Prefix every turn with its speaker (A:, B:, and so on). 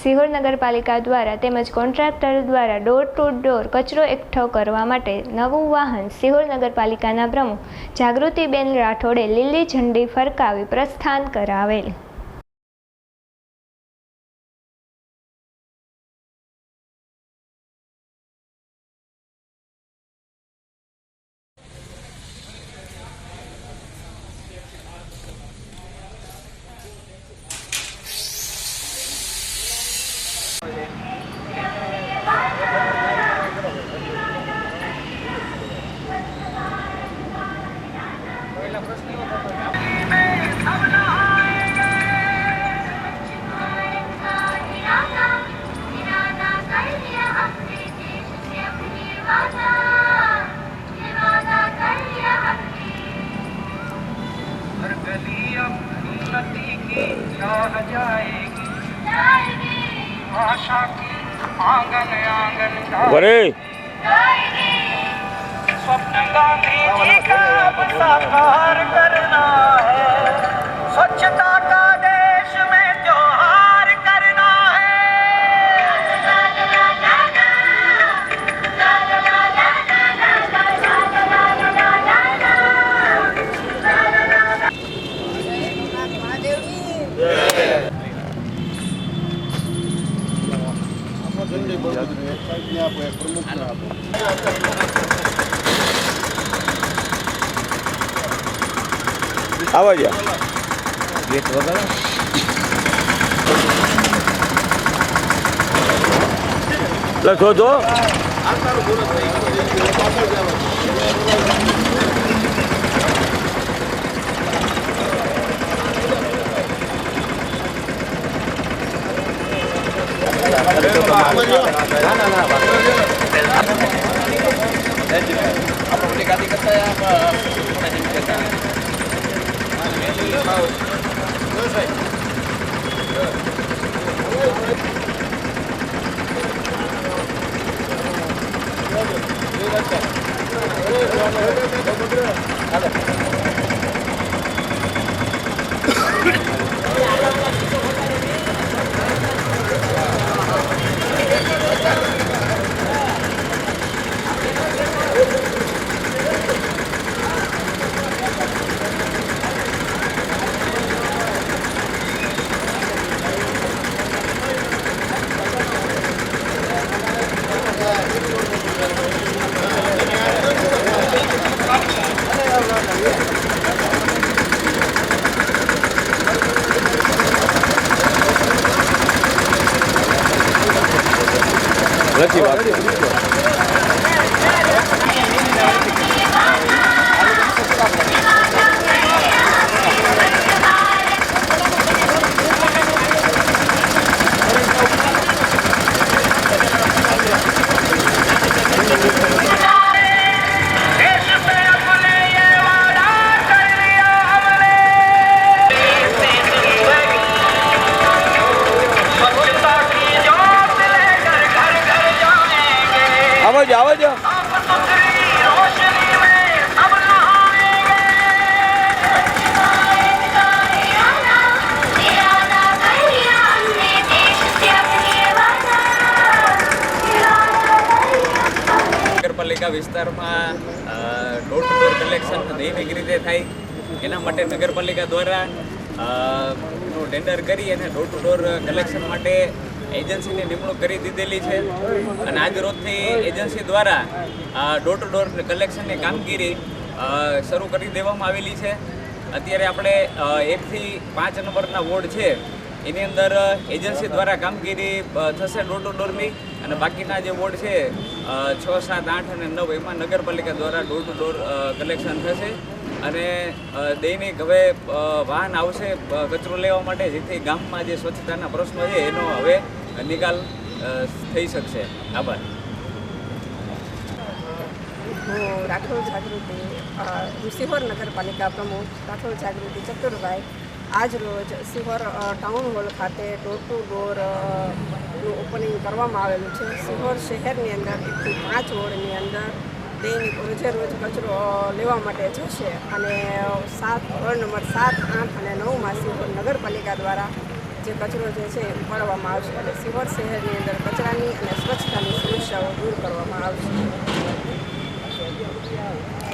A: સિહોર નગરપાલિકા દ્વારા તેમજ કોન્ટ્રાક્ટર દ્વારા ડોર ટુ ડોર કચરો એકઠો કરવા માટે નવું વાહન સિહોર નગરપાલિકાના પ્રમુખ જાગૃતિબેન રાઠોડે લીલી ઝંડી ફરકાવી પ્રસ્થાન કરાવેલ।
B: आशा की आंगन आंगन स्वप्न गांधी जी का साकार करना है, स्वच्छता का देश में त्योहार करना है।
C: आवाज गेट वगैरह लखो दो अच्छी बात आवाज आवाज
D: નગરપાલિકા વિસ્તારમાં ડોર ટુ ડોર કલેક્શન દૈનિક રીતે થાય એના માટે નગરપાલિકા દ્વારા ટેન્ડર કરી અને ડોર ટુ ડોર કલેક્શન માટે એજન્સીની નિમણૂક કરી દીધેલી છે અને આજ રોજથી એજન્સી દ્વારા ડોર ટુ ડોર કલેક્શનની કામગીરી શરૂ કરી દેવામાં આવેલી છે। અત્યારે આપણે 1 થી 5 નંબરના વોર્ડ છે એની અંદર એજન્સી દ્વારા કામગીરી થશે ડોર ટુ ડોરની અને બાકીના જે વોર્ડ છે 6, 7, 8 અને 9 એમાં નગરપાલિકા દ્વારા ડોર ટુ ડોર કલેક્શન થશે અને દૈનિક હવે વાહન આવશે કચરો લેવા માટે, જેથી ગામમાં જે સ્વચ્છતાના પ્રશ્નો છે એનો હવે નિકાલ થઈ શકશે। આભાર।
E: હું રાઠોડ જાગૃતિ સિહોર નગરપાલિકા પ્રમુખ રાઠોડ જાગૃતિ ચતુરભાઈ આજ રોજ સિહોર ટાઉન હોલ ખાતે ડોર ટુ ડોરનું ઓપનિંગ કરવામાં આવેલું છે। સિહોર શહેરની અંદર 1 થી 5 વોર્ડની અંદર દૈનિક રોજે રોજ કચરો લેવા માટે જશે અને વોર્ડ નંબર 7, 8 અને 9માં સિહોર નગરપાલિકા દ્વારા જે કચરો જે છે એ ઉપાડવામાં આવશે અને સિહોર શહેરની અંદર કચરાની અને સ્વચ્છતાની સમસ્યાઓ દૂર કરવામાં આવશે.